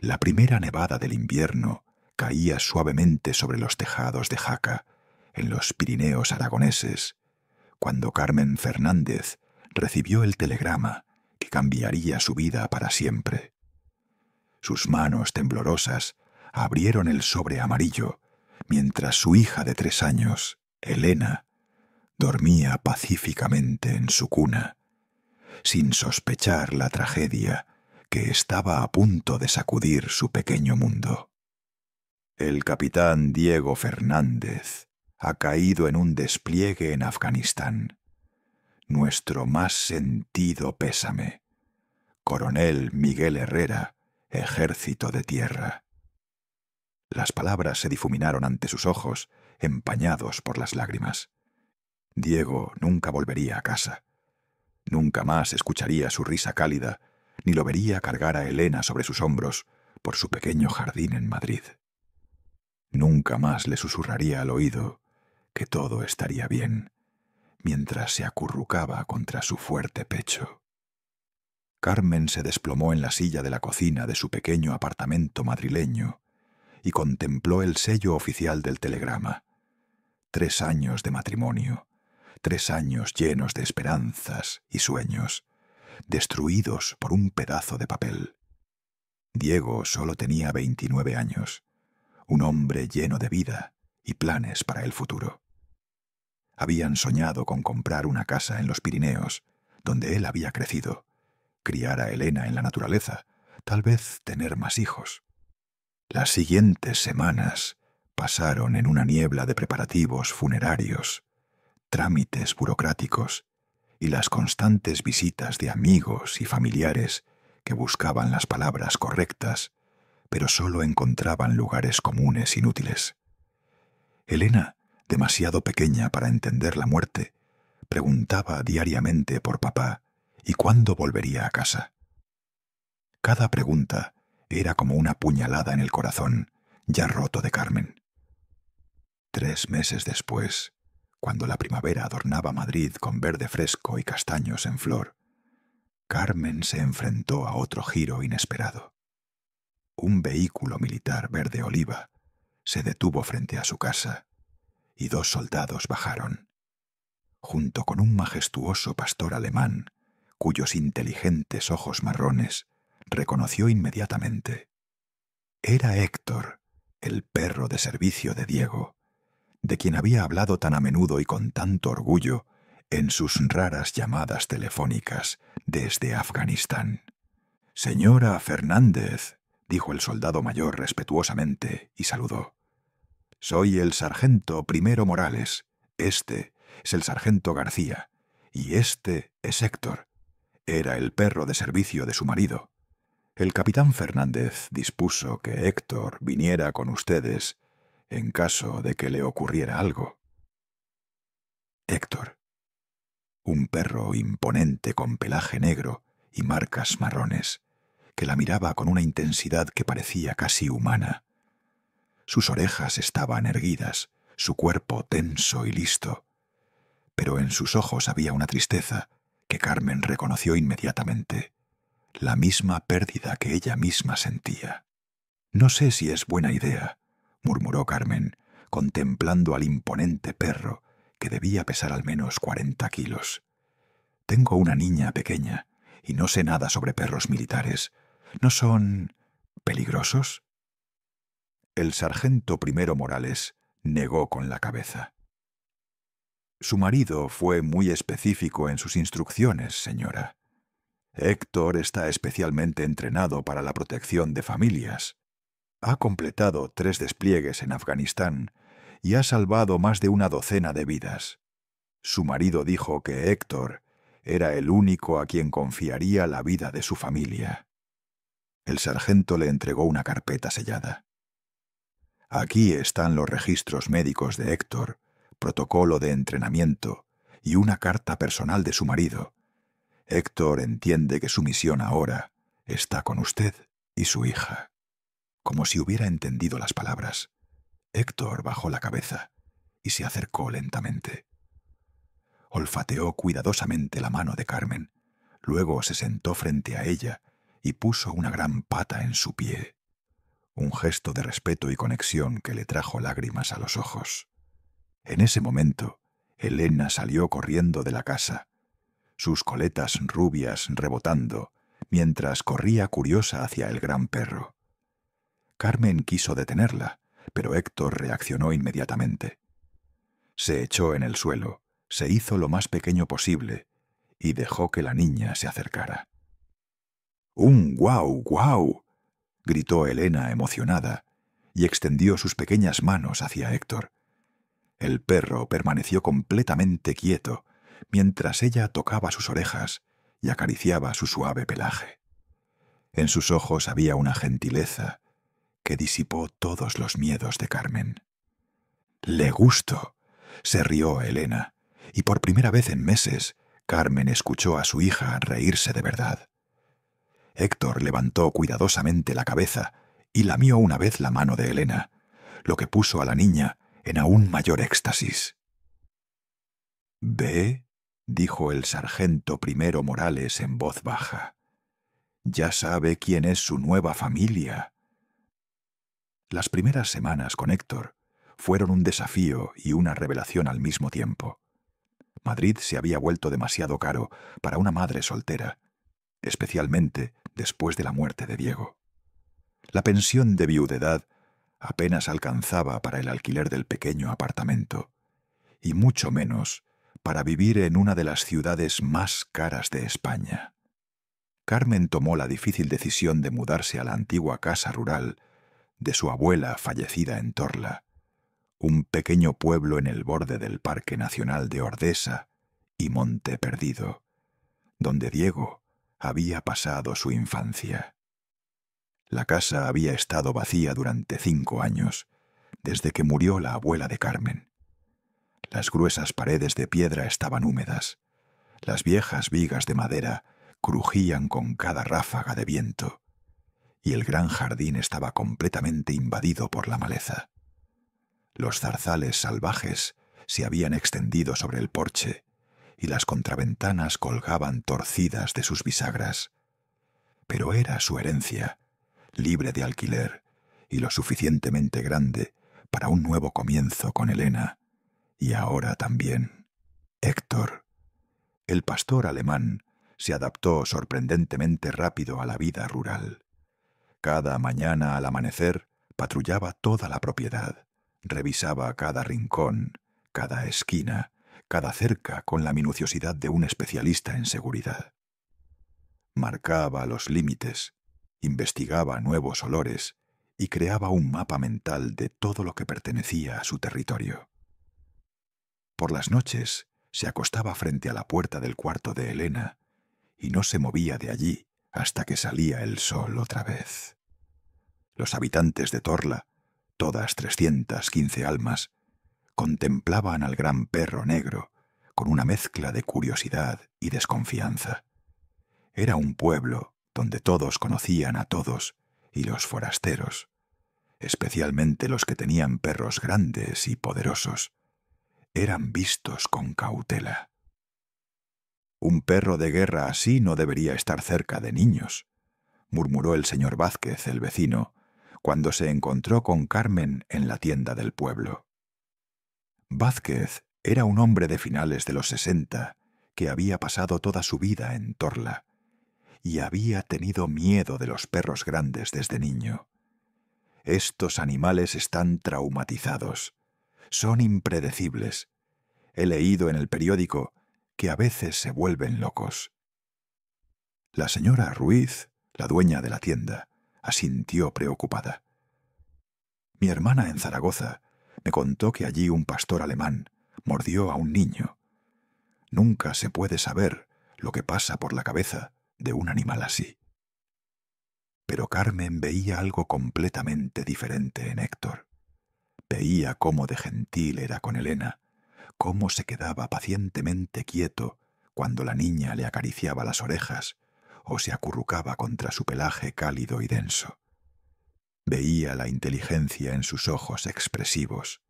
La primera nevada del invierno caía suavemente sobre los tejados de Jaca, en los Pirineos aragoneses, cuando Carmen Fernández recibió el telegrama que cambiaría su vida para siempre. Sus manos temblorosas abrieron el sobre amarillo, mientras su hija de 3 años, Elena, dormía pacíficamente en su cuna, sin sospechar la tragedia que estaba a punto de sacudir su pequeño mundo. El capitán Diego Fernández ha caído en un despliegue en Afganistán. Nuestro más sentido pésame. Coronel Miguel Herrera, Ejército de Tierra. Las palabras se difuminaron ante sus ojos, empañados por las lágrimas. Diego nunca volvería a casa. Nunca más escucharía su risa cálida, ni lo vería cargar a Elena sobre sus hombros por su pequeño jardín en Madrid. Nunca más le susurraría al oído que todo estaría bien, mientras se acurrucaba contra su fuerte pecho. Carmen se desplomó en la silla de la cocina de su pequeño apartamento madrileño y contempló el sello oficial del telegrama. 3 años de matrimonio, 3 años llenos de esperanzas y sueños, destruidos por un pedazo de papel. Diego solo tenía 29 años, un hombre lleno de vida y planes para el futuro. Habían soñado con comprar una casa en los Pirineos, donde él había crecido, criar a Elena en la naturaleza, tal vez tener más hijos. Las siguientes semanas pasaron en una niebla de preparativos funerarios, trámites burocráticos y las constantes visitas de amigos y familiares que buscaban las palabras correctas, pero solo encontraban lugares comunes inútiles. Elena, demasiado pequeña para entender la muerte, preguntaba diariamente por papá y cuándo volvería a casa. Cada pregunta era como una puñalada en el corazón, ya roto de Carmen. 3 meses después, cuando la primavera adornaba Madrid con verde fresco y castaños en flor, Carmen se enfrentó a otro giro inesperado. Un vehículo militar verde oliva se detuvo frente a su casa y 2 soldados bajaron. Junto con un majestuoso pastor alemán, cuyos inteligentes ojos marrones reconoció inmediatamente. Era Héctor, el perro de servicio de Diego, de quien había hablado tan a menudo y con tanto orgullo en sus raras llamadas telefónicas desde Afganistán. «Señora Fernández», dijo el soldado mayor respetuosamente y saludó. «Soy el sargento Primero Morales. Este es el sargento García. Y este es Héctor. Era el perro de servicio de su marido. El capitán Fernández dispuso que Héctor viniera con ustedes en caso de que le ocurriera algo». Héctor, un perro imponente con pelaje negro y marcas marrones, que la miraba con una intensidad que parecía casi humana. Sus orejas estaban erguidas, su cuerpo tenso y listo, pero en sus ojos había una tristeza que Carmen reconoció inmediatamente, la misma pérdida que ella misma sentía. «No sé si es buena idea», murmuró Carmen, contemplando al imponente perro que debía pesar al menos 40 kilos. «Tengo una niña pequeña y no sé nada sobre perros militares. ¿No son peligrosos?» El sargento Primero Morales negó con la cabeza. «Su marido fue muy específico en sus instrucciones, señora. Héctor está especialmente entrenado para la protección de familias. Ha completado 3 despliegues en Afganistán y ha salvado más de una docena de vidas. Su marido dijo que Héctor era el único a quien confiaría la vida de su familia». El sargento le entregó una carpeta sellada. «Aquí están los registros médicos de Héctor, protocolo de entrenamiento y una carta personal de su marido. Héctor entiende que su misión ahora está con usted y su hija». Como si hubiera entendido las palabras, Héctor bajó la cabeza y se acercó lentamente. Olfateó cuidadosamente la mano de Carmen, luego se sentó frente a ella y puso una gran pata en su pie. un gesto de respeto y conexión que le trajo lágrimas a los ojos. En ese momento, Elena salió corriendo de la casa, sus coletas rubias rebotando, mientras corría curiosa hacia el gran perro. Carmen quiso detenerla, pero Héctor reaccionó inmediatamente. Se echó en el suelo, se hizo lo más pequeño posible y dejó que la niña se acercara. ¡Un guau, guau!, gritó Elena emocionada y extendió sus pequeñas manos hacia Héctor. El perro permaneció completamente quieto mientras ella tocaba sus orejas y acariciaba su suave pelaje. En sus ojos había una gentileza que disipó todos los miedos de Carmen. «Le gusto», se rió Elena, y por primera vez en meses Carmen escuchó a su hija reírse de verdad. Héctor levantó cuidadosamente la cabeza y lamió una vez la mano de Elena, lo que puso a la niña en aún mayor éxtasis. «¿Ve?», dijo el sargento primero Morales en voz baja. «Ya sabe quién es su nueva familia». Las primeras semanas con Héctor fueron un desafío y una revelación al mismo tiempo. Madrid se había vuelto demasiado caro para una madre soltera, especialmente después de la muerte de Diego. La pensión de viudedad apenas alcanzaba para el alquiler del pequeño apartamento, y mucho menos para vivir en una de las ciudades más caras de España. Carmen tomó la difícil decisión de mudarse a la antigua casa rural de su abuela fallecida en Torla, un pequeño pueblo en el borde del Parque Nacional de Ordesa y Monte Perdido, donde Diego había pasado su infancia. La casa había estado vacía durante 5 años, desde que murió la abuela de Carmen. Las gruesas paredes de piedra estaban húmedas, las viejas vigas de madera crujían con cada ráfaga de viento, y el gran jardín estaba completamente invadido por la maleza. Los zarzales salvajes se habían extendido sobre el porche y las contraventanas colgaban torcidas de sus bisagras. Pero era su herencia, libre de alquiler y lo suficientemente grande para un nuevo comienzo con Elena, y ahora también Héctor. El pastor alemán se adaptó sorprendentemente rápido a la vida rural. Cada mañana al amanecer patrullaba toda la propiedad, revisaba cada rincón, cada esquina, cada cerca con la minuciosidad de un especialista en seguridad. Marcaba los límites, investigaba nuevos olores y creaba un mapa mental de todo lo que pertenecía a su territorio. Por las noches se acostaba frente a la puerta del cuarto de Elena y no se movía de allí hasta que salía el sol otra vez. Los habitantes de Torla, todas 315 almas, contemplaban al gran perro negro con una mezcla de curiosidad y desconfianza. Era un pueblo donde todos conocían a todos y los forasteros, especialmente los que tenían perros grandes y poderosos, eran vistos con cautela. «Un perro de guerra así no debería estar cerca de niños», murmuró el señor Vázquez, el vecino, cuando se encontró con Carmen en la tienda del pueblo. Vázquez era un hombre de finales de los 60 que había pasado toda su vida en Torla y había tenido miedo de los perros grandes desde niño. «Estos animales están traumatizados. Son impredecibles. He leído en el periódico que a veces se vuelven locos». La señora Ruiz, la dueña de la tienda, asintió preocupada. «Mi hermana en Zaragoza me contó que allí un pastor alemán mordió a un niño. Nunca se puede saber lo que pasa por la cabeza de un animal así». Pero Carmen veía algo completamente diferente en Héctor. Veía cómo de gentil era con Elena, cómo se quedaba pacientemente quieto cuando la niña le acariciaba las orejas o se acurrucaba contra su pelaje cálido y denso. Veía la inteligencia en sus ojos expresivos,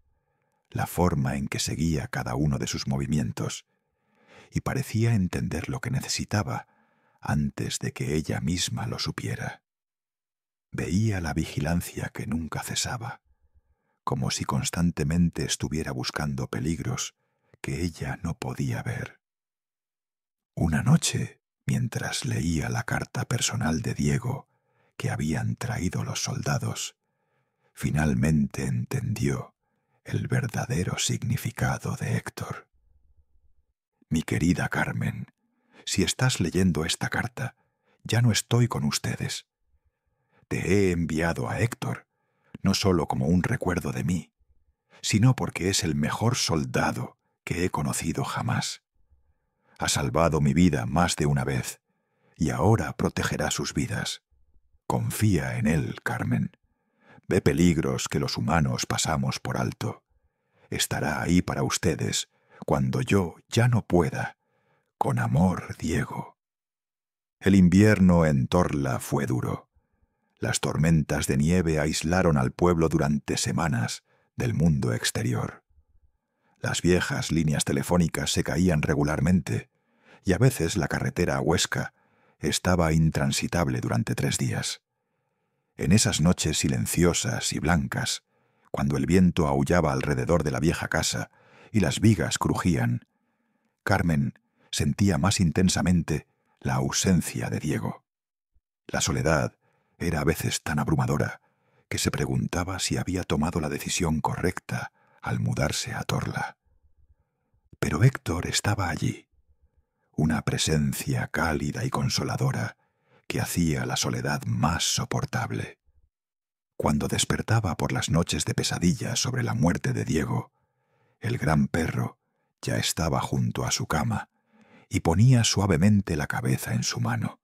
la forma en que seguía cada uno de sus movimientos, y parecía entender lo que necesitaba antes de que ella misma lo supiera. Veía la vigilancia que nunca cesaba, como si constantemente estuviera buscando peligros que ella no podía ver. Una noche, mientras leía la carta personal de Diego que habían traído los soldados, finalmente entendió el verdadero significado de Héctor. Mi querida Carmen, si estás leyendo esta carta, ya no estoy con ustedes. Te he enviado a Héctor, no solo como un recuerdo de mí, sino porque es el mejor soldado que he conocido jamás. Ha salvado mi vida más de una vez, y ahora protegerá sus vidas. Confía en él, Carmen. Ve peligros que los humanos pasamos por alto. Estará ahí para ustedes cuando yo ya no pueda. Con amor, Diego. El invierno en Torla fue duro. Las tormentas de nieve aislaron al pueblo durante semanas del mundo exterior. Las viejas líneas telefónicas se caían regularmente y a veces la carretera a Huesca estaba intransitable durante 3 días. En esas noches silenciosas y blancas, cuando el viento aullaba alrededor de la vieja casa y las vigas crujían, Carmen sentía más intensamente la ausencia de Diego. La soledad era a veces tan abrumadora que se preguntaba si había tomado la decisión correcta al mudarse a Torla. Pero Héctor estaba allí, una presencia cálida y consoladora que hacía la soledad más soportable. Cuando despertaba por las noches de pesadilla sobre la muerte de Diego, el gran perro ya estaba junto a su cama y ponía suavemente la cabeza en su mano.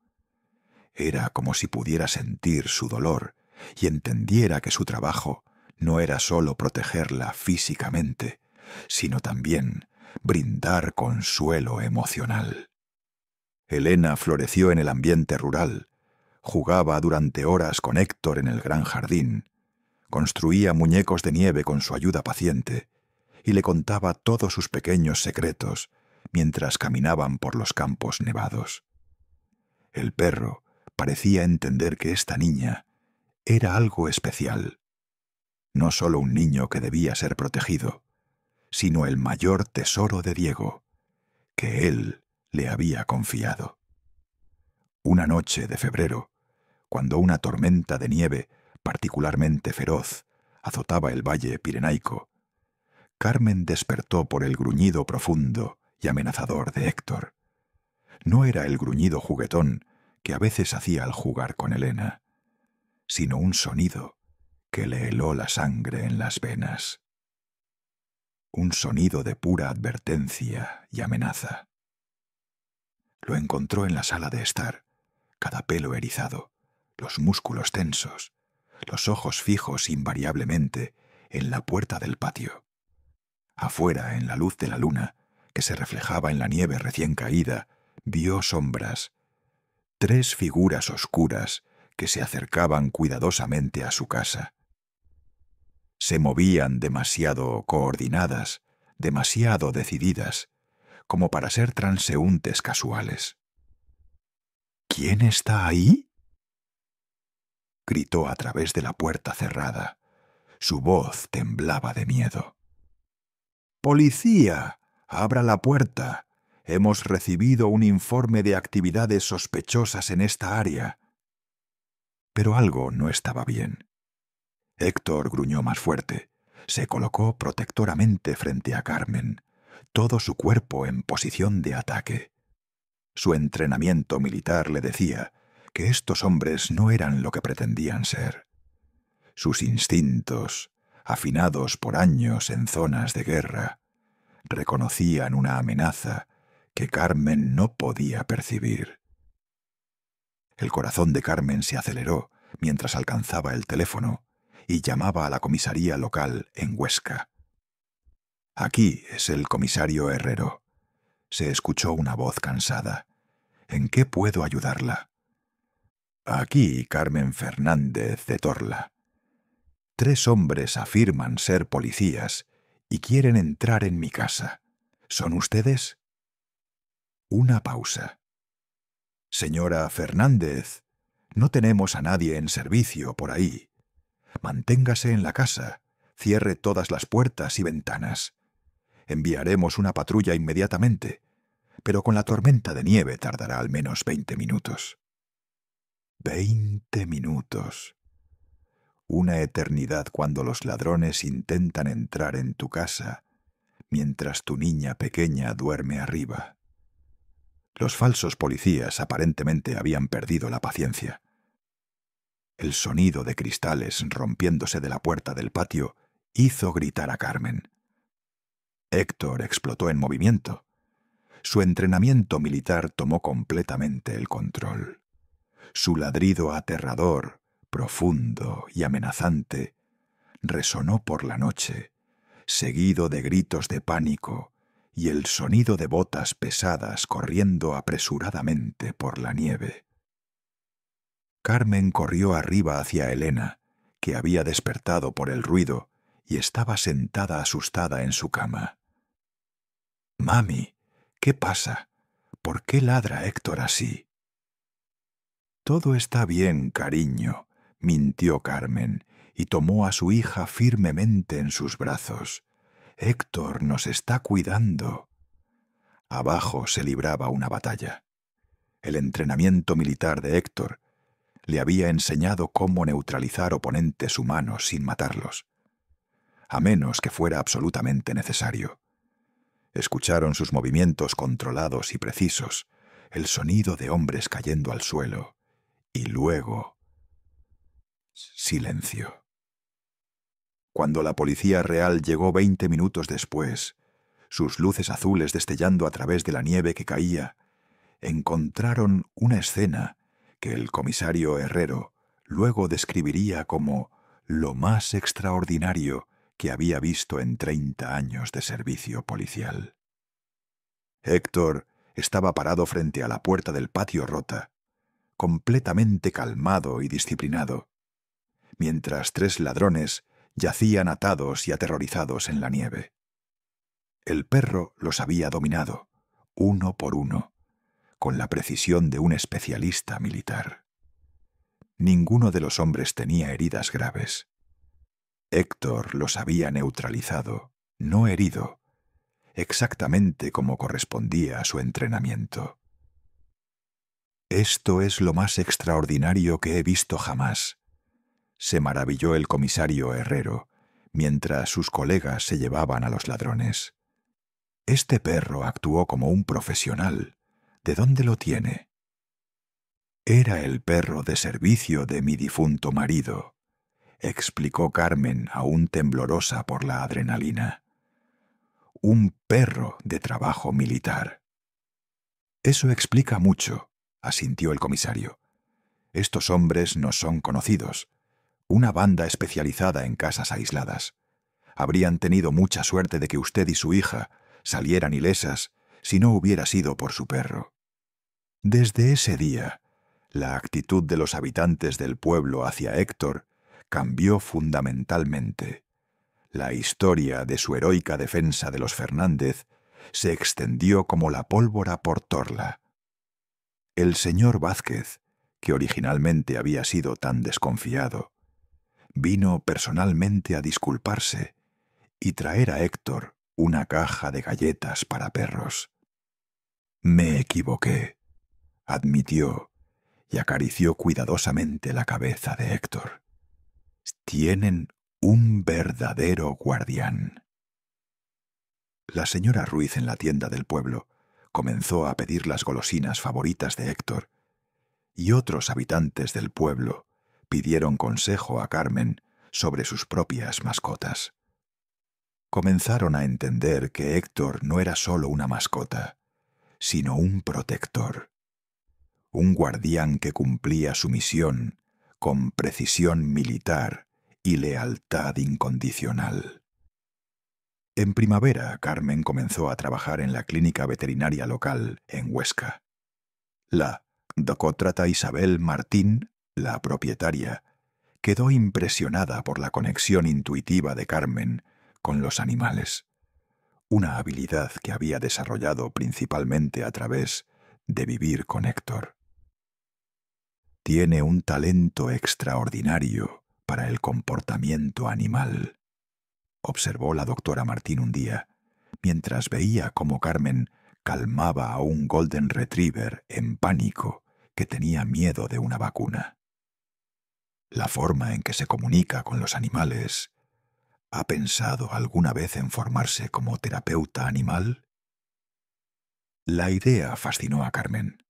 Era como si pudiera sentir su dolor y entendiera que su trabajo no era solo protegerla físicamente, sino también brindar consuelo emocional. Elena floreció en el ambiente rural, jugaba durante horas con Héctor en el gran jardín, construía muñecos de nieve con su ayuda paciente y le contaba todos sus pequeños secretos mientras caminaban por los campos nevados. El perro parecía entender que esta niña era algo especial, no solo un niño que debía ser protegido, sino el mayor tesoro de Diego, que él le había confiado. Una noche de febrero, cuando una tormenta de nieve particularmente feroz azotaba el valle pirenaico, Carmen despertó por el gruñido profundo y amenazador de Héctor. No era el gruñido juguetón que a veces hacía al jugar con Elena, sino un sonido que le heló la sangre en las venas. Un sonido de pura advertencia y amenaza. Lo encontró en la sala de estar, cada pelo erizado, los músculos tensos, los ojos fijos invariablemente en la puerta del patio. Afuera, en la luz de la luna, que se reflejaba en la nieve recién caída, vio sombras, 3 figuras oscuras que se acercaban cuidadosamente a su casa. Se movían demasiado coordinadas, demasiado decididas, como para ser transeúntes casuales. ¿Quién está ahí?, gritó a través de la puerta cerrada. Su voz temblaba de miedo. ¡Policía! ¡Abra la puerta! Hemos recibido un informe de actividades sospechosas en esta área. Pero algo no estaba bien. Héctor gruñó más fuerte. Se colocó protectoramente frente a Carmen, todo su cuerpo en posición de ataque. Su entrenamiento militar le decía que estos hombres no eran lo que pretendían ser. Sus instintos, afinados por años en zonas de guerra, reconocían una amenaza que Carmen no podía percibir. El corazón de Carmen se aceleró mientras alcanzaba el teléfono y llamaba a la comisaría local en Huesca. «Aquí es el comisario Herrero», se escuchó una voz cansada. «¿En qué puedo ayudarla?» «Aquí Carmen Fernández de Torla. 3 hombres afirman ser policías y quieren entrar en mi casa. ¿Son ustedes?» Una pausa. «Señora Fernández, No tenemos a nadie en servicio por ahí. Manténgase en la casa, cierre todas las puertas y ventanas. Enviaremos una patrulla inmediatamente, pero con la tormenta de nieve tardará al menos 20 minutos. 20 minutos. Una eternidad cuando los ladrones intentan entrar en tu casa, mientras tu niña pequeña duerme arriba. Los falsos policías aparentemente habían perdido la paciencia. El sonido de cristales rompiéndose de la puerta del patio hizo gritar a Carmen. Héctor explotó en movimiento. Su entrenamiento militar tomó completamente el control. Su ladrido aterrador, profundo y amenazante resonó por la noche, seguido de gritos de pánico y el sonido de botas pesadas corriendo apresuradamente por la nieve. Carmen corrió arriba hacia Elena, que había despertado por el ruido y estaba sentada asustada en su cama. «Mami, ¿qué pasa? ¿Por qué ladra Héctor así?» «Todo está bien, cariño», mintió Carmen, y tomó a su hija firmemente en sus brazos. «Héctor nos está cuidando». Abajo se libraba una batalla. El entrenamiento militar de Héctor le había enseñado cómo neutralizar oponentes humanos sin matarlos, a menos que fuera absolutamente necesario. Escucharon sus movimientos controlados y precisos, el sonido de hombres cayendo al suelo, y luego silencio. Cuando la policía real llegó 20 minutos después, sus luces azules destellando a través de la nieve que caía, encontraron una escena que el comisario Herrero luego describiría como lo más extraordinario que había visto en 30 años de servicio policial. Héctor estaba parado frente a la puerta del patio rota, completamente calmado y disciplinado, mientras 3 ladrones yacían atados y aterrorizados en la nieve. El perro los había dominado, uno por uno, con la precisión de un especialista militar. Ninguno de los hombres tenía heridas graves. Héctor los había neutralizado, no herido, exactamente como correspondía a su entrenamiento. «Esto es lo más extraordinario que he visto jamás», se maravilló el comisario Herrero, mientras sus colegas se llevaban a los ladrones. «Este perro actuó como un profesional. ¿De dónde lo tiene?» «Era el perro de servicio de mi difunto marido», explicó Carmen, aún temblorosa por la adrenalina. «Un perro de trabajo militar». «Eso explica mucho», asintió el comisario. «Estos hombres no son conocidos. Una banda especializada en casas aisladas. Habrían tenido mucha suerte de que usted y su hija salieran ilesas si no hubiera sido por su perro». Desde ese día, la actitud de los habitantes del pueblo hacia Héctor cambió fundamentalmente. La historia de su heroica defensa de los Fernández se extendió como la pólvora por Torla. El señor Vázquez, que originalmente había sido tan desconfiado, vino personalmente a disculparse y traer a Héctor una caja de galletas para perros. «Me equivoqué», admitió, y acarició cuidadosamente la cabeza de Héctor. «Tienen un verdadero guardián». La señora Ruiz en la tienda del pueblo comenzó a pedir las golosinas favoritas de Héctor, y otros habitantes del pueblo pidieron consejo a Carmen sobre sus propias mascotas. Comenzaron a entender que Héctor no era solo una mascota, sino un protector, un guardián que cumplía su misión con precisión militar y lealtad incondicional. En primavera, Carmen comenzó a trabajar en la clínica veterinaria local en Huesca. La docótrata Isabel Martín, la propietaria, quedó impresionada por la conexión intuitiva de Carmen con los animales, una habilidad que había desarrollado principalmente a través de vivir con Héctor. Tiene un talento extraordinario para el comportamiento animal, observó la doctora Martín un día, mientras veía cómo Carmen calmaba a un Golden Retriever en pánico que tenía miedo de una vacuna. La forma en que se comunica con los animales. ¿Ha pensado alguna vez en formarse como terapeuta animal? La idea fascinó a Carmen.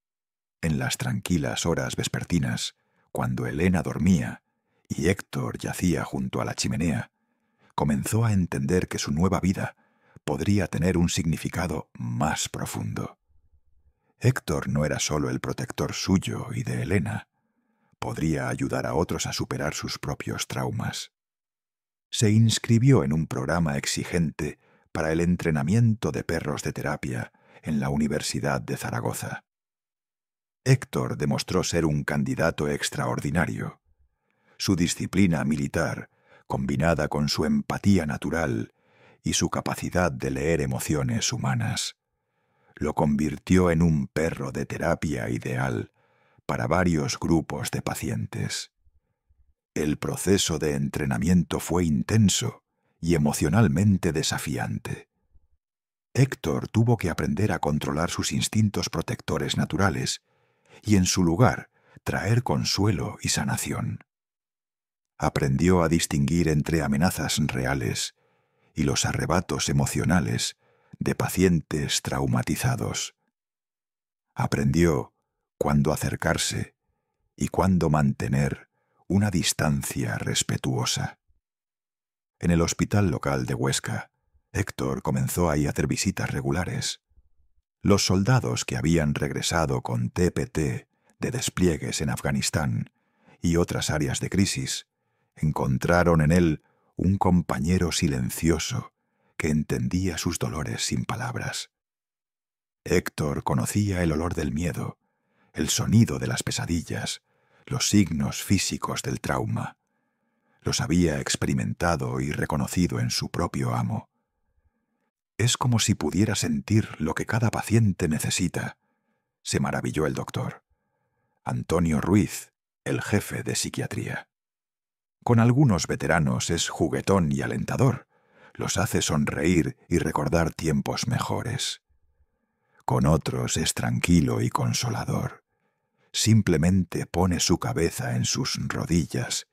En las tranquilas horas vespertinas, cuando Elena dormía y Héctor yacía junto a la chimenea, comenzó a entender que su nueva vida podría tener un significado más profundo. Héctor no era solo el protector suyo y de Elena, podría ayudar a otros a superar sus propios traumas. Se inscribió en un programa exigente para el entrenamiento de perros de terapia en la Universidad de Zaragoza. Héctor demostró ser un candidato extraordinario. Su disciplina militar, combinada con su empatía natural y su capacidad de leer emociones humanas, lo convirtió en un perro de terapia ideal para varios grupos de pacientes. El proceso de entrenamiento fue intenso y emocionalmente desafiante. Héctor tuvo que aprender a controlar sus instintos protectores naturales y, en su lugar, traer consuelo y sanación. Aprendió a distinguir entre amenazas reales y los arrebatos emocionales de pacientes traumatizados. Aprendió cuándo acercarse y cuándo mantener una distancia respetuosa. En el hospital local de Huesca, Héctor comenzó ahí a hacer visitas regulares. Los soldados que habían regresado con TPT de despliegues en Afganistán y otras áreas de crisis encontraron en él un compañero silencioso que entendía sus dolores sin palabras. Héctor conocía el olor del miedo, el sonido de las pesadillas, los signos físicos del trauma. Los había experimentado y reconocido en su propio amo. Es como si pudiera sentir lo que cada paciente necesita, se maravilló el doctor. Antonio Ruiz, el jefe de psiquiatría. Con algunos veteranos es juguetón y alentador, los hace sonreír y recordar tiempos mejores. Con otros es tranquilo y consolador. Simplemente pone su cabeza en sus rodillas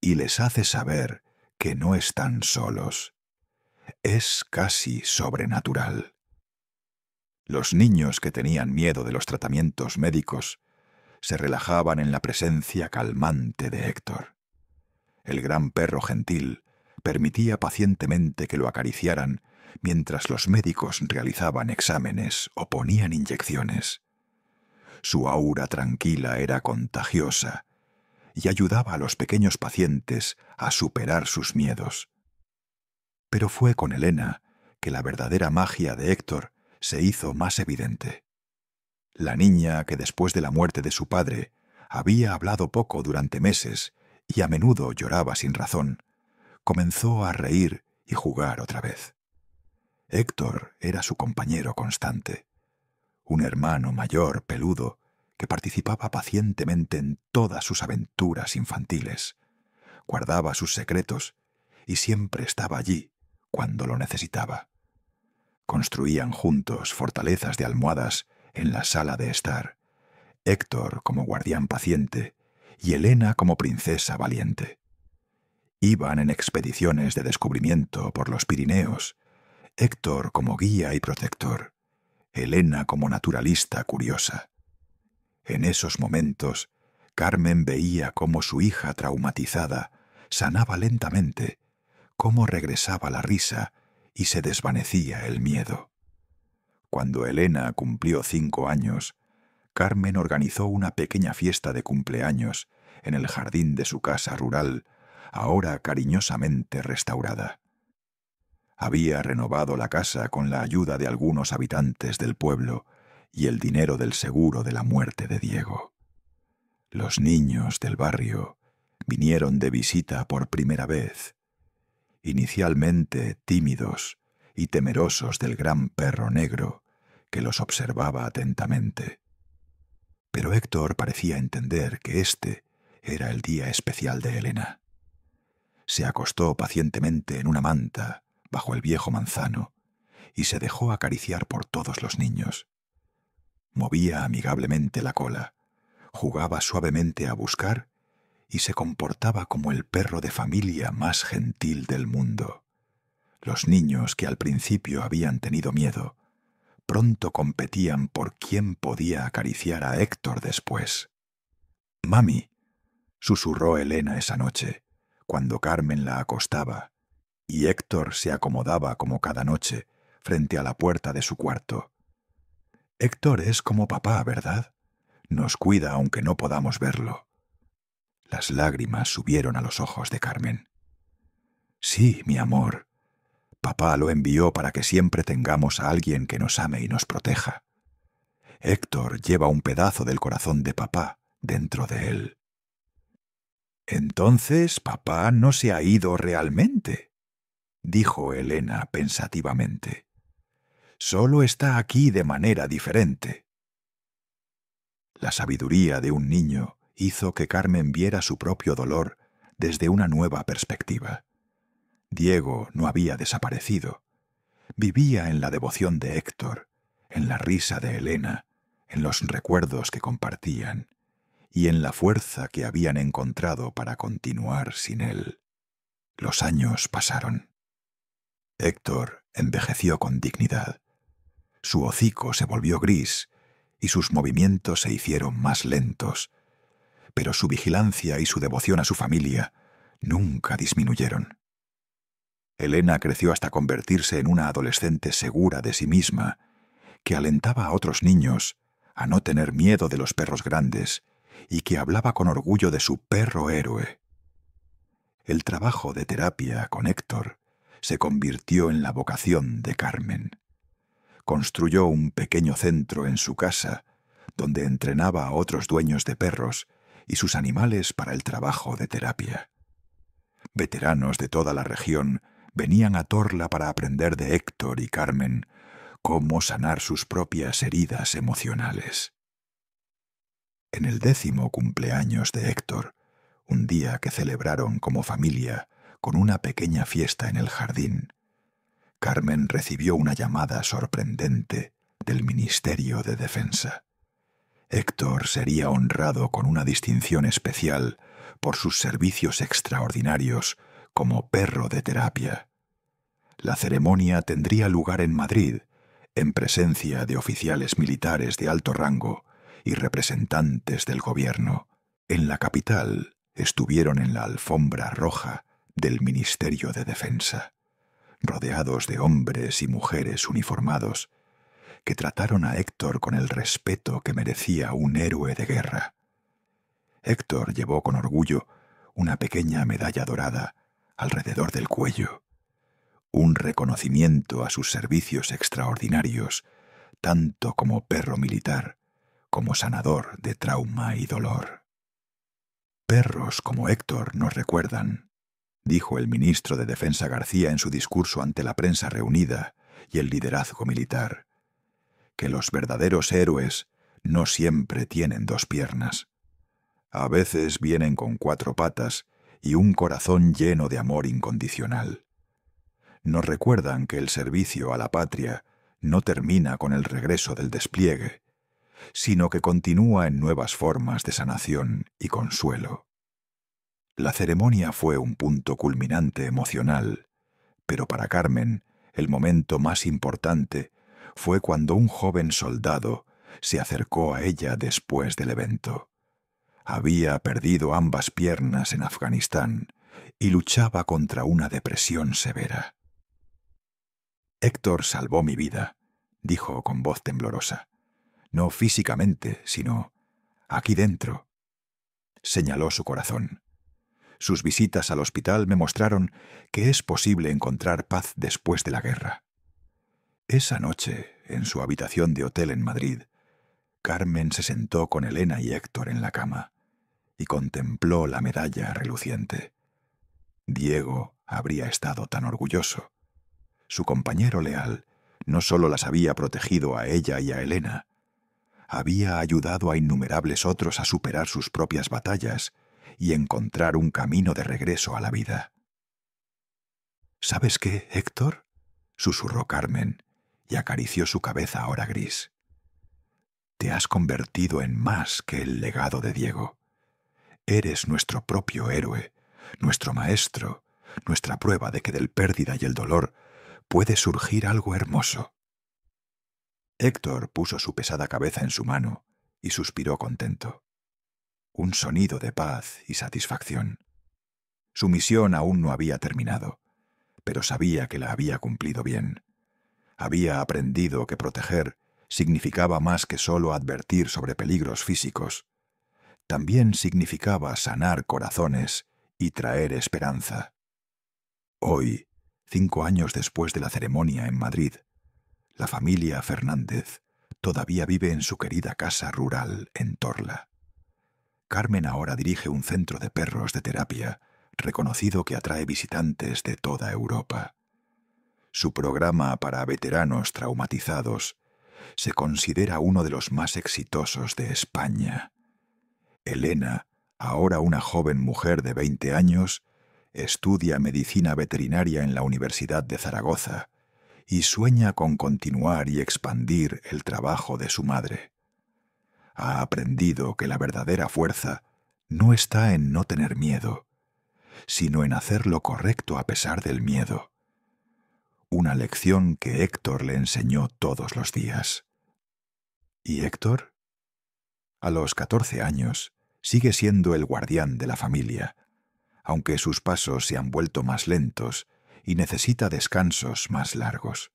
y les hace saber que no están solos. Es casi sobrenatural. Los niños que tenían miedo de los tratamientos médicos se relajaban en la presencia calmante de Héctor. El gran perro gentil permitía pacientemente que lo acariciaran mientras los médicos realizaban exámenes o ponían inyecciones. Su aura tranquila era contagiosa y ayudaba a los pequeños pacientes a superar sus miedos. Pero fue con Elena que la verdadera magia de Héctor se hizo más evidente. La niña que después de la muerte de su padre había hablado poco durante meses y a menudo lloraba sin razón, comenzó a reír y jugar otra vez. Héctor era su compañero constante, un hermano mayor peludo que participaba pacientemente en todas sus aventuras infantiles, guardaba sus secretos y siempre estaba allí cuando lo necesitaba. Construían juntos fortalezas de almohadas en la sala de estar, Héctor como guardián paciente y Elena como princesa valiente. Iban en expediciones de descubrimiento por los Pirineos, Héctor como guía y protector, Elena como naturalista curiosa. En esos momentos, Carmen veía cómo su hija traumatizada sanaba lentamente, cómo regresaba la risa y se desvanecía el miedo. Cuando Elena cumplió 5 años, Carmen organizó una pequeña fiesta de cumpleaños en el jardín de su casa rural, ahora cariñosamente restaurada. Había renovado la casa con la ayuda de algunos habitantes del pueblo y el dinero del seguro de la muerte de Diego. Los niños del barrio vinieron de visita por primera vez, inicialmente tímidos y temerosos del gran perro negro que los observaba atentamente. Pero Héctor parecía entender que este era el día especial de Elena. Se acostó pacientemente en una manta bajo el viejo manzano y se dejó acariciar por todos los niños. Movía amigablemente la cola, jugaba suavemente a buscar y se comportaba como el perro de familia más gentil del mundo. Los niños, que al principio habían tenido miedo, pronto competían por quién podía acariciar a Héctor después. «Mami», susurró Elena esa noche, cuando Carmen la acostaba, y Héctor se acomodaba como cada noche frente a la puerta de su cuarto. «Héctor es como papá, ¿verdad? Nos cuida aunque no podamos verlo». Las lágrimas subieron a los ojos de Carmen. «Sí, mi amor. Papá lo envió para que siempre tengamos a alguien que nos ame y nos proteja. Héctor lleva un pedazo del corazón de papá dentro de él». «Entonces, papá no se ha ido realmente», dijo Elena pensativamente. «Solo está aquí de manera diferente». La sabiduría de un niño hizo que Carmen viera su propio dolor desde una nueva perspectiva. Diego no había desaparecido. Vivía en la devoción de Héctor, en la risa de Elena, en los recuerdos que compartían y en la fuerza que habían encontrado para continuar sin él. Los años pasaron. Héctor envejeció con dignidad. Su hocico se volvió gris y sus movimientos se hicieron más lentos, pero su vigilancia y su devoción a su familia nunca disminuyeron. Elena creció hasta convertirse en una adolescente segura de sí misma, que alentaba a otros niños a no tener miedo de los perros grandes y que hablaba con orgullo de su perro héroe. El trabajo de terapia con Héctor se convirtió en la vocación de Carmen. Construyó un pequeño centro en su casa donde entrenaba a otros dueños de perros y sus animales para el trabajo de terapia. Veteranos de toda la región venían a Torla para aprender de Héctor y Carmen cómo sanar sus propias heridas emocionales. En el 10º cumpleaños de Héctor, un día que celebraron como familia con una pequeña fiesta en el jardín, Carmen recibió una llamada sorprendente del Ministerio de Defensa. Héctor sería honrado con una distinción especial por sus servicios extraordinarios como perro de terapia. La ceremonia tendría lugar en Madrid, en presencia de oficiales militares de alto rango y representantes del gobierno. En la capital estuvieron en la alfombra roja del Ministerio de Defensa, rodeados de hombres y mujeres uniformados, que trataron a Héctor con el respeto que merecía un héroe de guerra. Héctor llevó con orgullo una pequeña medalla dorada alrededor del cuello, un reconocimiento a sus servicios extraordinarios, tanto como perro militar, como sanador de trauma y dolor. «Perros como Héctor nos recuerdan», dijo el ministro de Defensa García en su discurso ante la prensa reunida y el liderazgo militar, «que los verdaderos héroes no siempre tienen 2 piernas. A veces vienen con 4 patas y un corazón lleno de amor incondicional. Nos recuerdan que el servicio a la patria no termina con el regreso del despliegue, sino que continúa en nuevas formas de sanación y consuelo». La ceremonia fue un punto culminante emocional, pero para Carmen el momento más importante fue cuando un joven soldado se acercó a ella después del evento. Había perdido ambas piernas en Afganistán y luchaba contra una depresión severa. «Héctor salvó mi vida», dijo con voz temblorosa. «No físicamente, sino aquí dentro». Señaló su corazón. Sus visitas al hospital me mostraron que es posible encontrar paz después de la guerra. Esa noche, en su habitación de hotel en Madrid, Carmen se sentó con Elena y Héctor en la cama y contempló la medalla reluciente. Diego habría estado tan orgulloso. Su compañero leal no solo las había protegido a ella y a Elena, había ayudado a innumerables otros a superar sus propias batallas y encontrar un camino de regreso a la vida. ¿Sabes qué, Héctor?, susurró Carmen y acarició su cabeza ahora gris. Te has convertido en más que el legado de Diego. Eres nuestro propio héroe, nuestro maestro, nuestra prueba de que del pérdida y el dolor puede surgir algo hermoso. Héctor puso su pesada cabeza en su mano y suspiró contento. Un sonido de paz y satisfacción. Su misión aún no había terminado, pero sabía que la había cumplido bien. Había aprendido que proteger significaba más que solo advertir sobre peligros físicos. También significaba sanar corazones y traer esperanza. Hoy, 5 años después de la ceremonia en Madrid, la familia Fernández todavía vive en su querida casa rural en Torla. Carmen ahora dirige un centro de perros de terapia reconocido que atrae visitantes de toda Europa. Su programa para veteranos traumatizados se considera uno de los más exitosos de España. Elena, ahora una joven mujer de 20 años, estudia medicina veterinaria en la Universidad de Zaragoza y sueña con continuar y expandir el trabajo de su madre. Ha aprendido que la verdadera fuerza no está en no tener miedo, sino en hacer lo correcto a pesar del miedo. Una lección que Héctor le enseñó todos los días. ¿Y Héctor? A los 14 años, sigue siendo el guardián de la familia, aunque sus pasos se han vuelto más lentos y necesita descansos más largos.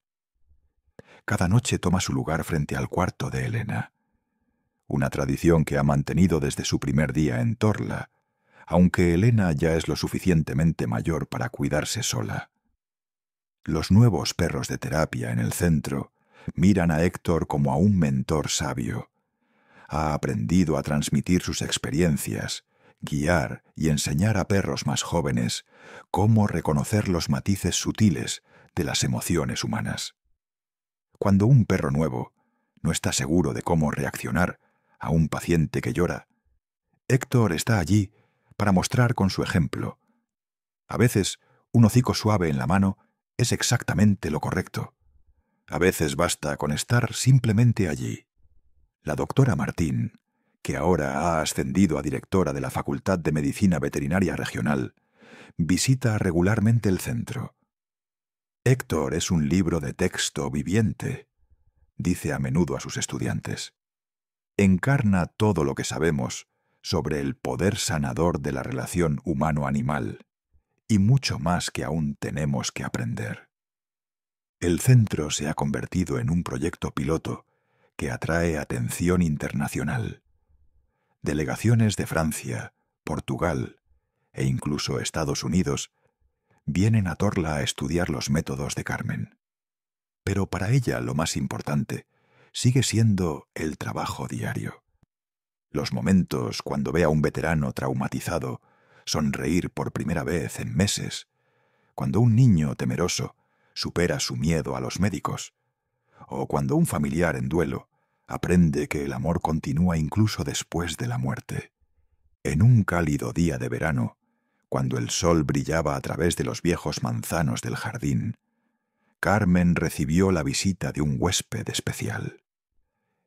Cada noche toma su lugar frente al cuarto de Elena, una tradición que ha mantenido desde su primer día en Torla, aunque Elena ya es lo suficientemente mayor para cuidarse sola. Los nuevos perros de terapia en el centro miran a Héctor como a un mentor sabio. Ha aprendido a transmitir sus experiencias, guiar y enseñar a perros más jóvenes cómo reconocer los matices sutiles de las emociones humanas. Cuando un perro nuevo no está seguro de cómo reaccionar a un paciente que llora, Héctor está allí para mostrar con su ejemplo. A veces, un hocico suave en la mano es exactamente lo correcto. A veces basta con estar simplemente allí. La doctora Martín, que ahora ha ascendido a directora de la Facultad de Medicina Veterinaria Regional, visita regularmente el centro. Héctor es un libro de texto viviente, dice a menudo a sus estudiantes. Encarna todo lo que sabemos sobre el poder sanador de la relación humano-animal y mucho más que aún tenemos que aprender. El centro se ha convertido en un proyecto piloto que atrae atención internacional. Delegaciones de Francia, Portugal e incluso Estados Unidos vienen a Torla a estudiar los métodos de Carmen. Pero para ella lo más importante sigue siendo el trabajo diario. Los momentos cuando ve a un veterano traumatizado sonreír por primera vez en meses, cuando un niño temeroso supera su miedo a los médicos, o cuando un familiar en duelo aprende que el amor continúa incluso después de la muerte. En un cálido día de verano, cuando el sol brillaba a través de los viejos manzanos del jardín, Carmen recibió la visita de un huésped especial.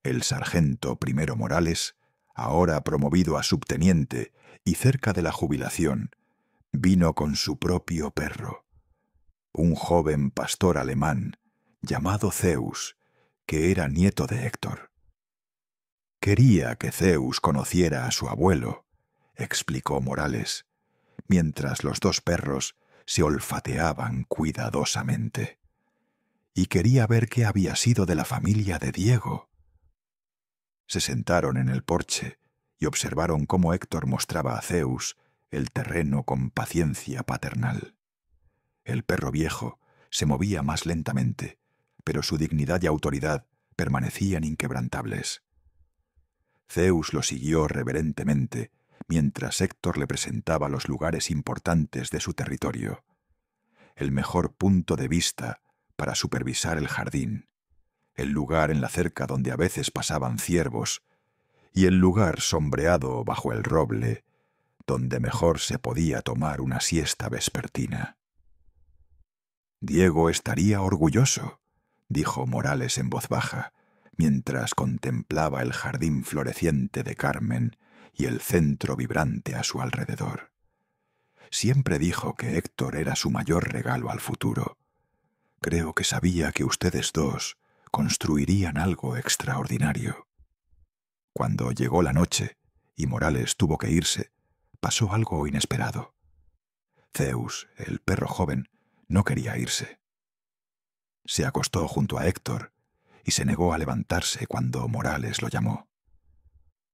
El sargento Primero Morales, ahora promovido a subteniente y cerca de la jubilación, vino con su propio perro, un joven pastor alemán llamado Zeus, que era nieto de Héctor. Quería que Zeus conociera a su abuelo, explicó Morales, mientras los dos perros se olfateaban cuidadosamente. Y quería ver qué había sido de la familia de Diego. Se sentaron en el porche y observaron cómo Héctor mostraba a Zeus el terreno con paciencia paternal. El perro viejo se movía más lentamente, pero su dignidad y autoridad permanecían inquebrantables. Zeus lo siguió reverentemente, mientras Héctor le presentaba los lugares importantes de su territorio, el mejor punto de vista para supervisar el jardín, el lugar en la cerca donde a veces pasaban ciervos y el lugar sombreado bajo el roble, donde mejor se podía tomar una siesta vespertina. «Diego estaría orgulloso», dijo Morales en voz baja, mientras contemplaba el jardín floreciente de Carmen y el centro vibrante a su alrededor. Siempre dijo que Héctor era su mayor regalo al futuro. Creo que sabía que ustedes dos construirían algo extraordinario. Cuando llegó la noche y Morales tuvo que irse, pasó algo inesperado. Zeus, el perro joven, no quería irse. Se acostó junto a Héctor y se negó a levantarse cuando Morales lo llamó.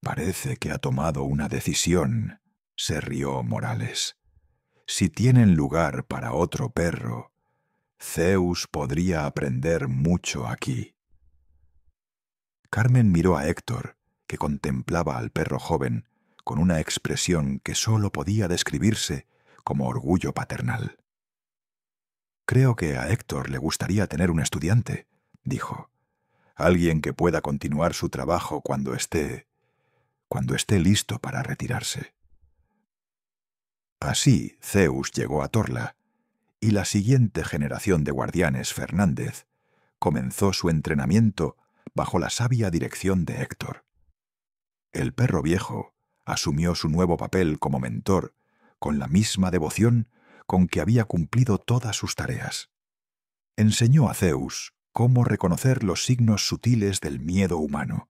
«Parece que ha tomado una decisión», se rió Morales. «Si tienen lugar para otro perro, Zeus podría aprender mucho aquí». Carmen miró a Héctor, que contemplaba al perro joven con una expresión que sólo podía describirse como orgullo paternal. «Creo que a Héctor le gustaría tener un estudiante», dijo. «Alguien que pueda continuar su trabajo cuando esté listo para retirarse». Así Zeus llegó a Torla, y la siguiente generación de guardianes Fernández comenzó su entrenamiento bajo la sabia dirección de Héctor. El perro viejo asumió su nuevo papel como mentor con la misma devoción con que había cumplido todas sus tareas. Enseñó a Zeus cómo reconocer los signos sutiles del miedo humano,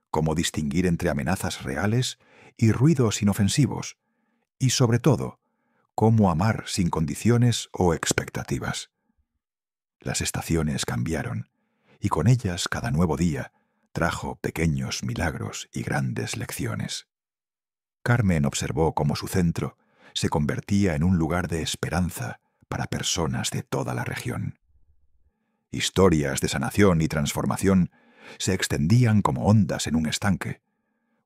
cómo distinguir entre amenazas reales y ruidos inofensivos, y sobre todo, cómo amar sin condiciones o expectativas. Las estaciones cambiaron, y con ellas cada nuevo día trajo pequeños milagros y grandes lecciones. Carmen observó cómo su centro se convertía en un lugar de esperanza para personas de toda la región. Historias de sanación y transformación se extendían como ondas en un estanque.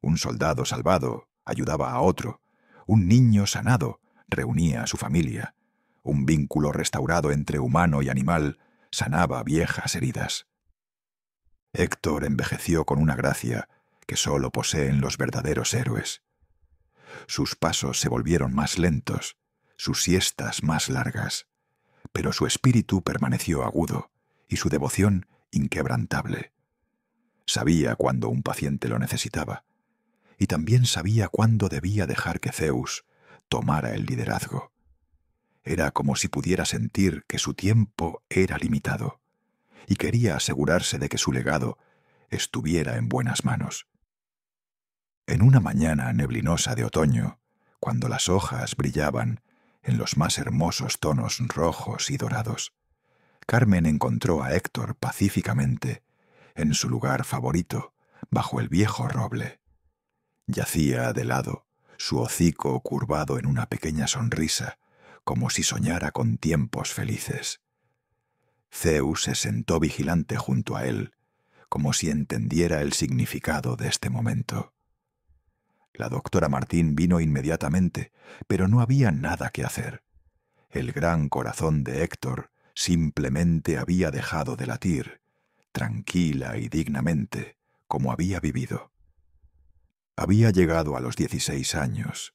Un soldado salvado ayudaba a otro, un niño sanado reunía a su familia, un vínculo restaurado entre humano y animal sanaba viejas heridas. Héctor envejeció con una gracia que sólo poseen los verdaderos héroes. Sus pasos se volvieron más lentos, sus siestas más largas, pero su espíritu permaneció agudo y su devoción inquebrantable. Sabía cuándo un paciente lo necesitaba, y también sabía cuándo debía dejar que Zeus tomara el liderazgo. Era como si pudiera sentir que su tiempo era limitado, y quería asegurarse de que su legado estuviera en buenas manos. En una mañana neblinosa de otoño, cuando las hojas brillaban en los más hermosos tonos rojos y dorados, Carmen encontró a Héctor pacíficamente en su lugar favorito, bajo el viejo roble. Yacía de lado, su hocico curvado en una pequeña sonrisa, como si soñara con tiempos felices. Zeus se sentó vigilante junto a él, como si entendiera el significado de este momento. La doctora Martín vino inmediatamente, pero no había nada que hacer. El gran corazón de Héctor simplemente había dejado de latir, tranquila y dignamente, como había vivido. Había llegado a los 16 años,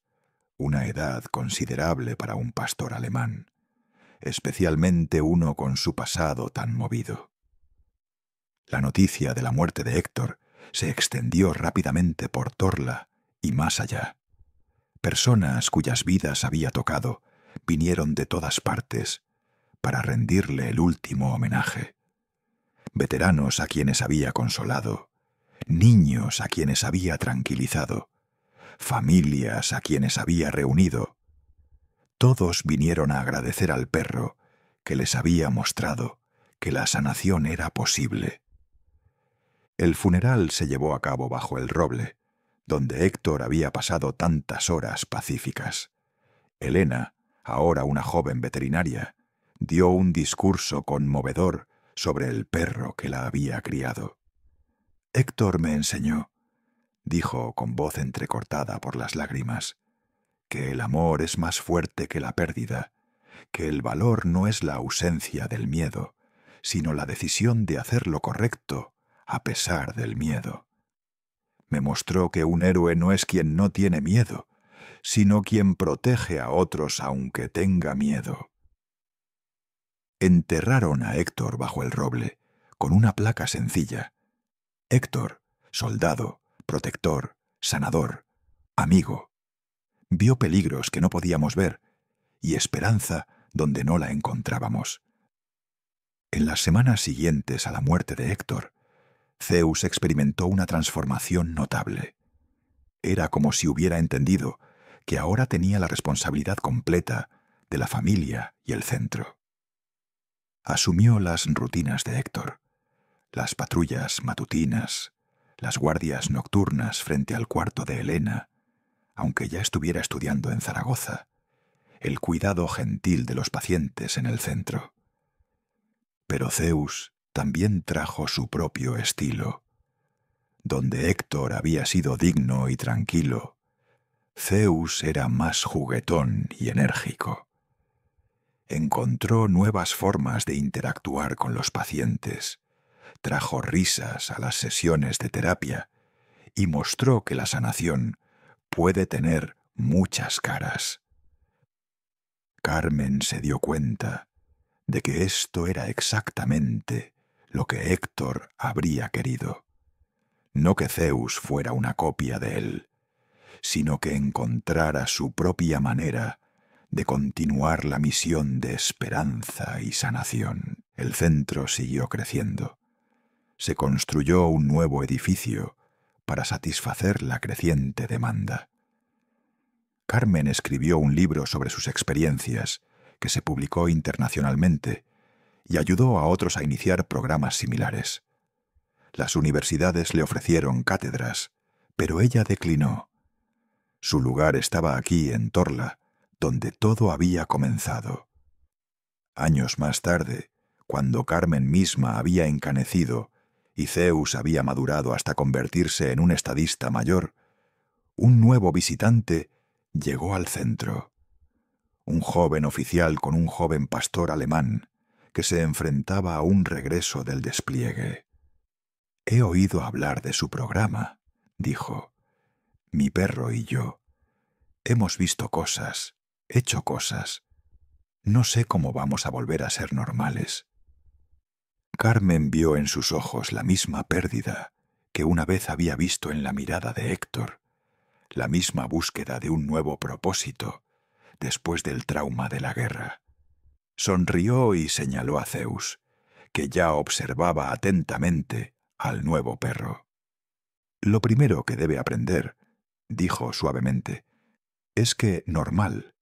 una edad considerable para un pastor alemán, especialmente uno con su pasado tan movido. La noticia de la muerte de Héctor se extendió rápidamente por Torla y más allá. Personas cuyas vidas había tocado vinieron de todas partes para rendirle el último homenaje. Veteranos a quienes había consolado, niños a quienes había tranquilizado, familias a quienes había reunido. Todos vinieron a agradecer al perro que les había mostrado que la sanación era posible. El funeral se llevó a cabo bajo el roble, donde Héctor había pasado tantas horas pacíficas. Helena, ahora una joven veterinaria, dio un discurso conmovedor sobre el perro que la había criado. «Héctor me enseñó», dijo con voz entrecortada por las lágrimas, «que el amor es más fuerte que la pérdida, que el valor no es la ausencia del miedo, sino la decisión de hacer lo correcto a pesar del miedo. Me mostró que un héroe no es quien no tiene miedo, sino quien protege a otros aunque tenga miedo. Enterraron a Héctor bajo el roble, con una placa sencilla. Héctor, soldado, protector, sanador, amigo. Vio peligros que no podíamos ver y esperanza donde no la encontrábamos. En las semanas siguientes a la muerte de Héctor, Zeus experimentó una transformación notable. Era como si hubiera entendido que ahora tenía la responsabilidad completa de la familia y el centro. Asumió las rutinas de Héctor, las patrullas matutinas, las guardias nocturnas frente al cuarto de Helena, aunque ya estuviera estudiando en Zaragoza, el cuidado gentil de los pacientes en el centro. Pero Zeus también trajo su propio estilo. Donde Héctor había sido digno y tranquilo, Zeus era más juguetón y enérgico. Encontró nuevas formas de interactuar con los pacientes, trajo risas a las sesiones de terapia y mostró que la sanación puede tener muchas caras. Carmen se dio cuenta de que esto era exactamente lo que Héctor habría querido. No que Zeus fuera una copia de él, sino que encontrara su propia manera de continuar la misión de esperanza y sanación. El centro siguió creciendo. Se construyó un nuevo edificio para satisfacer la creciente demanda. Carmen escribió un libro sobre sus experiencias, que se publicó internacionalmente, y ayudó a otros a iniciar programas similares. Las universidades le ofrecieron cátedras, pero ella declinó. Su lugar estaba aquí, en Torla, donde todo había comenzado. Años más tarde, cuando Carmen misma había encanecido y Zeus había madurado hasta convertirse en un estadista mayor, un nuevo visitante llegó al centro. Un joven oficial con un joven pastor alemán que se enfrentaba a un regreso del despliegue. «He oído hablar de su programa», dijo. «Mi perro y yo hemos visto cosas, hecho cosas. No sé cómo vamos a volver a ser normales». Carmen vio en sus ojos la misma pérdida que una vez había visto en la mirada de Héctor, la misma búsqueda de un nuevo propósito después del trauma de la guerra. Sonrió y señaló a Zeus, que ya observaba atentamente al nuevo perro. «Lo primero que debe aprender», dijo suavemente, «es que normal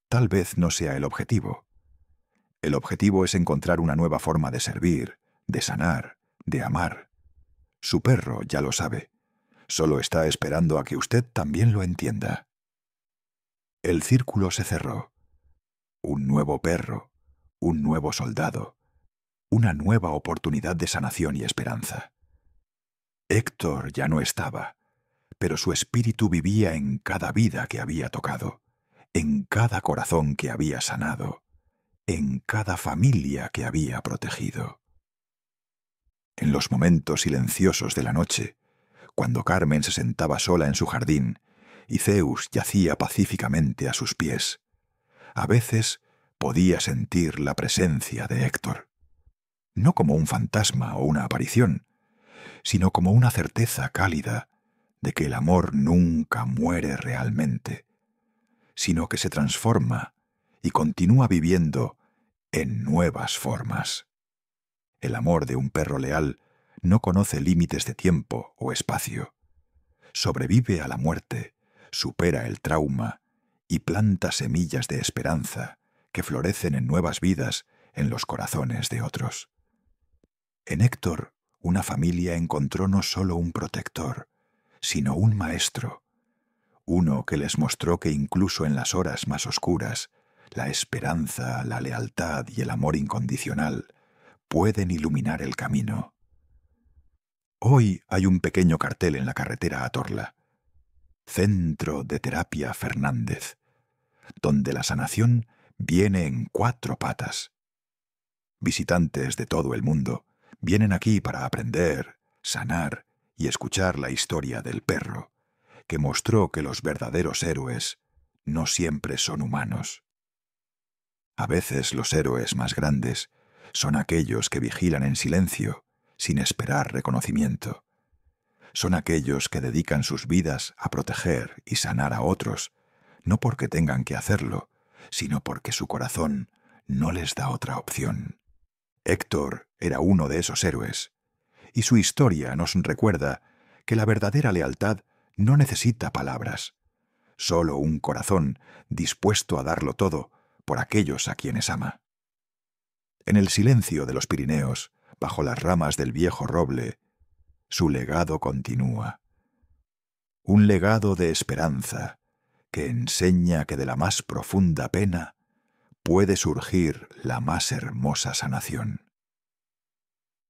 tal vez no sea el objetivo. El objetivo es encontrar una nueva forma de servir, de sanar, de amar. Su perro ya lo sabe. Solo está esperando a que usted también lo entienda». El círculo se cerró. Un nuevo perro, un nuevo soldado, una nueva oportunidad de sanación y esperanza. Héctor ya no estaba, pero su espíritu vivía en cada vida que había tocado, en cada corazón que había sanado, en cada familia que había protegido. En los momentos silenciosos de la noche, cuando Carmen se sentaba sola en su jardín y Zeus yacía pacíficamente a sus pies, a veces podía sentir la presencia de Héctor, no como un fantasma o una aparición, sino como una certeza cálida de que el amor nunca muere realmente, sino que se transforma y continúa viviendo en nuevas formas. El amor de un perro leal no conoce límites de tiempo o espacio. Sobrevive a la muerte, supera el trauma y planta semillas de esperanza que florecen en nuevas vidas en los corazones de otros. En Héctor, una familia encontró no solo un protector, sino un maestro, uno que les mostró que incluso en las horas más oscuras, la esperanza, la lealtad y el amor incondicional pueden iluminar el camino. Hoy hay un pequeño cartel en la carretera a Torla: Centro de Terapia Fernández, donde la sanación viene en 4 patas. Visitantes de todo el mundo vienen aquí para aprender, sanar y escuchar la historia del perro, que mostró que los verdaderos héroes no siempre son humanos. A veces los héroes más grandes son aquellos que vigilan en silencio, sin esperar reconocimiento. Son aquellos que dedican sus vidas a proteger y sanar a otros, no porque tengan que hacerlo, sino porque su corazón no les da otra opción. Héctor era uno de esos héroes, y su historia nos recuerda que la verdadera lealtad no necesita palabras, solo un corazón dispuesto a darlo todo por aquellos a quienes ama. En el silencio de los Pirineos, bajo las ramas del viejo roble, su legado continúa. Un legado de esperanza que enseña que de la más profunda pena puede surgir la más hermosa sanación.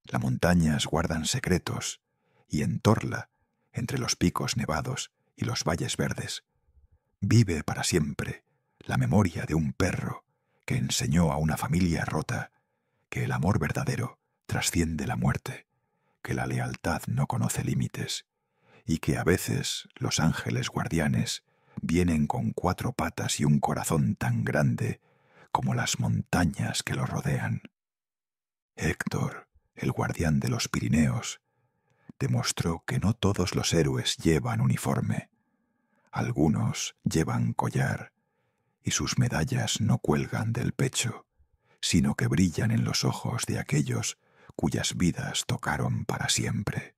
Las montañas guardan secretos, y en Torla, entre los picos nevados y los valles verdes, vive para siempre la memoria de un perro que enseñó a una familia rota que el amor verdadero trasciende la muerte, que la lealtad no conoce límites, y que a veces los ángeles guardianes vienen con 4 patas y un corazón tan grande como las montañas que lo rodean. Héctor, el guardián de los Pirineos, demostró que no todos los héroes llevan uniforme. Algunos llevan collar, y sus medallas no cuelgan del pecho, sino que brillan en los ojos de aquellos cuyas vidas tocaron para siempre.